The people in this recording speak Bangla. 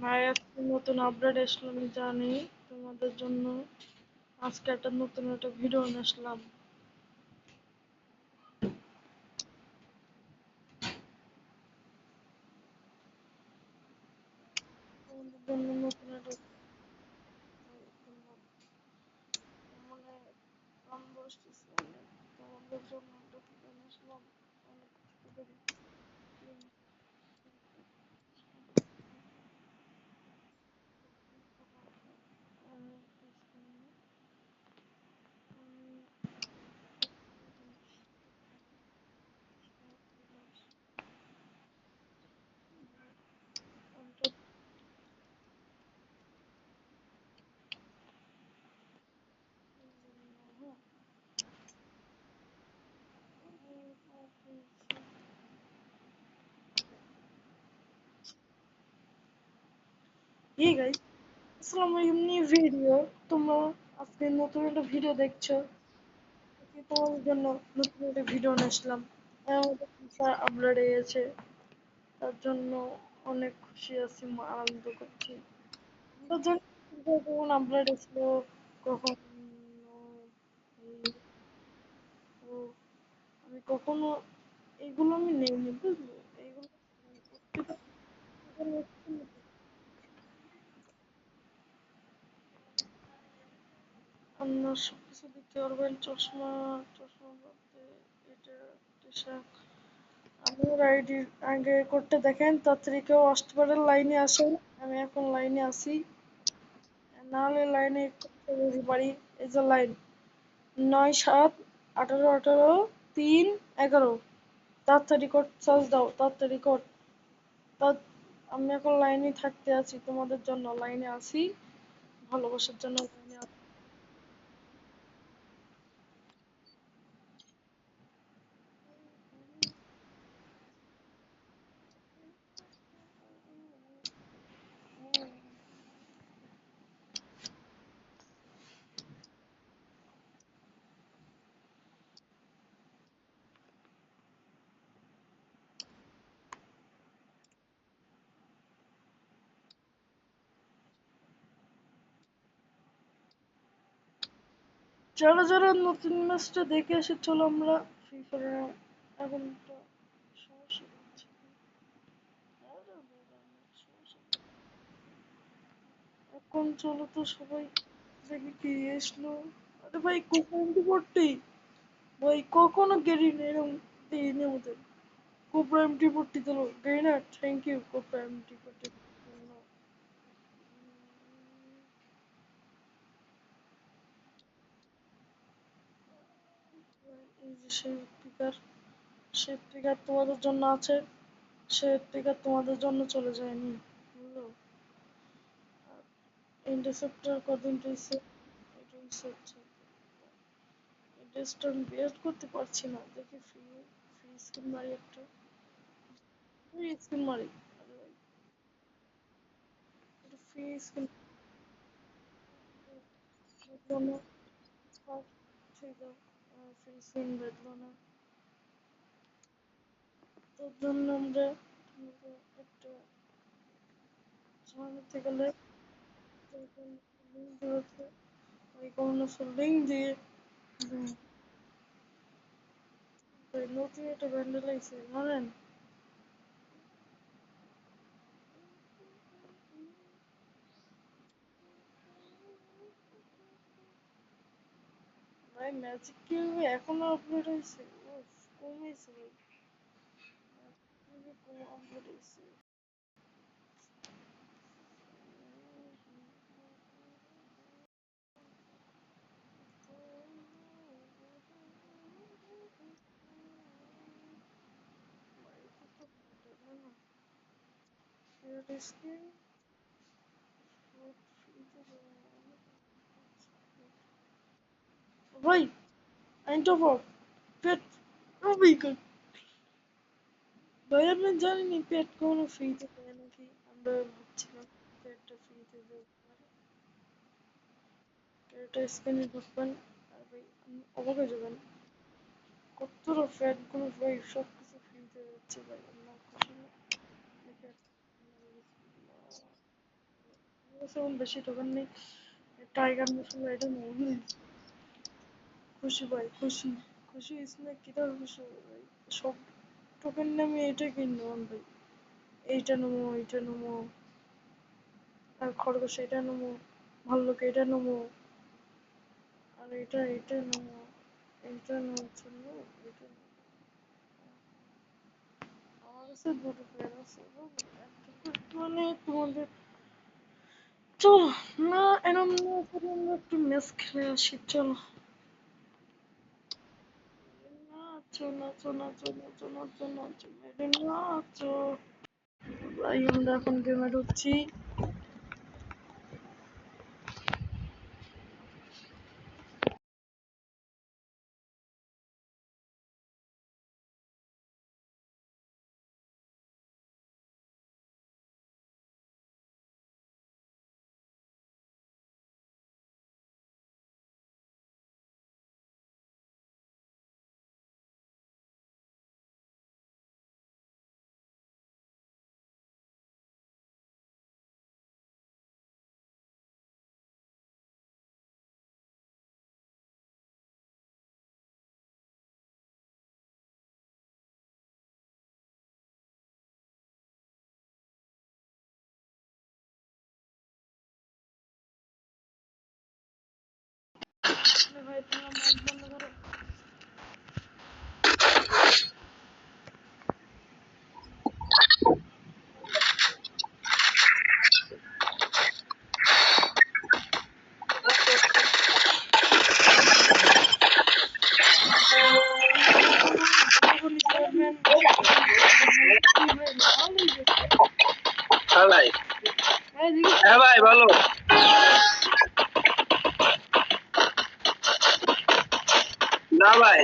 ভাই আজকে নতুন আপডেট আসলো আমি জানি তোমাদের জন্য আজকে নতুন একটা ভিডিও নিয়ে আসলাম। তোমাদের জন্য নতুন একটা মানে গান বসতেছি অনেক। তোমাদের জন্য একটা ভিডিও নিয়ে আসলাম। অনেক কষ্ট করে Hey guys, আসসালামু আলাইকুম নিউ ভিডিও। তোমরা আজকে নতুন একটা ভিডিও দেখছো। আজকে তোমাদের জন্য নতুন একটা ভিডিও নিয়ে আসলাম। আমাদের ফিচার আপলোড হয়ে গেছে, তার জন্য অনেক খুশি আছি, আনন্দ করছি। আমরা জানি ফিচার কখন আপলোড আসলো, কখন এই ও, আমি কখনো এইগুলো আমি নেইনি, বুঝলো? এইগুলো আপনার সবকিছু দিতে পারবেন। চশমা চশমা বলতে এটা টি শার্ট আমার আইডি আগে করতে দেখেন, তাড়াতাড়ি কেউ আসতে পারে, লাইনে আসেন। আমি এখন লাইনে আছি, নাহলে লাইনে করতে বসে পারি। এই যে লাইন 9 7 18 18 3 11, তাড়াতাড়ি কোড চার্জ দাও, তাড়াতাড়ি কোড। তা আমি এখন লাইনে থাকতে আছি, তোমাদের জন্য লাইনে আছি, ভালোবাসার জন্য লাইনে আছি। যারা যারা নতুন ম্যাচটা দেখে এসে, চলো আমরা ফ্রি ফায়ার এখন তো সমস্যা হচ্ছে। এখন চলো তো সবাই দেখি কি এসলো। আরে ভাই কোপারেন্টি পড়তেই ভাই কখনো গেরি না এরকম দিইনি ওদের। কোপারেন্টি পড়তে দিল গেরি না, থ্যাংক ইউ কোপারেন্টি পড়তে। এই যে সেই পিকার তোমাদের জন্য আছে, সেই পিকার তোমাদের জন্য চলে যায়নি, বুঝলো? ইন্টারসেপ্টর কদিন রয়েছে, এটা হচ্ছে ড্রেসটা আমি বের করতে পারছি না, দেখি ফ্রি ফ্রি স্কিন মারি একটা, ফ্রি স্কিন মারি। আরে ভাই এটা ফ্রি স্কিন বেচলো না, ঠিক আছে ফ্রি স্কিন বেচলো না, তার জন্য আমরা তোমাকে একটা ঝামেলাতে গেলে লিঙ্ক দিয়েছে, ওই কোনো লিঙ্ক দিয়ে নতুন একটা ব্যান্ডেল আইছে জানেন? ভাই ম্যাজিক কিউবে এখনো আপলোড হয়েছে? উফ, কমেছে ভাই, খুবই কম আপলোড হয়েছে। ভাই আইন টপ আপ পেট, খুবই good। ভাই আমি জানিনি পেট কোনো ফ্রিতে দেয় নাকি, আমরা ভাবছিলাম পেটটা ফ্রিতে দেয়। পেটটা স্ক্যানে ঢুকবেন আর ভাই আপনি অবাক হয়ে যাবেন, কতটা ফ্যাট গুলো ভাই সব কিছু ফ্রিতে যাচ্ছে ভাই, আপনার খুশি না? দেখে সেমন বেশি টোকেন নেই টাইগার মশলা এটা নেই খুশি ভাই খুশি খুশি স্নেক কিটা খুশি ভাই সব টোকেন নামে এটা কিনবো ভাই এইটা নেবো আর খরগোশ এটা নেবো ভাল্লুক এটা নেবো আর এটা নেবো এটা নেওয়ার জন্য এটা নেবো। আমার কাছে দুটো প্লেয়ার আছে মানে তোমাদের চলো না এরম না করে আমরা একটু ম্যাচ খেলে আসি চলো নাচো মেরে নাচো ভাই আমরা এখন গেমে ঢুকছি ভাই তোমরা মাইক বন্ধ করো হ্যাঁ ভাই হ্যাঁ ভাই বলো না ভাই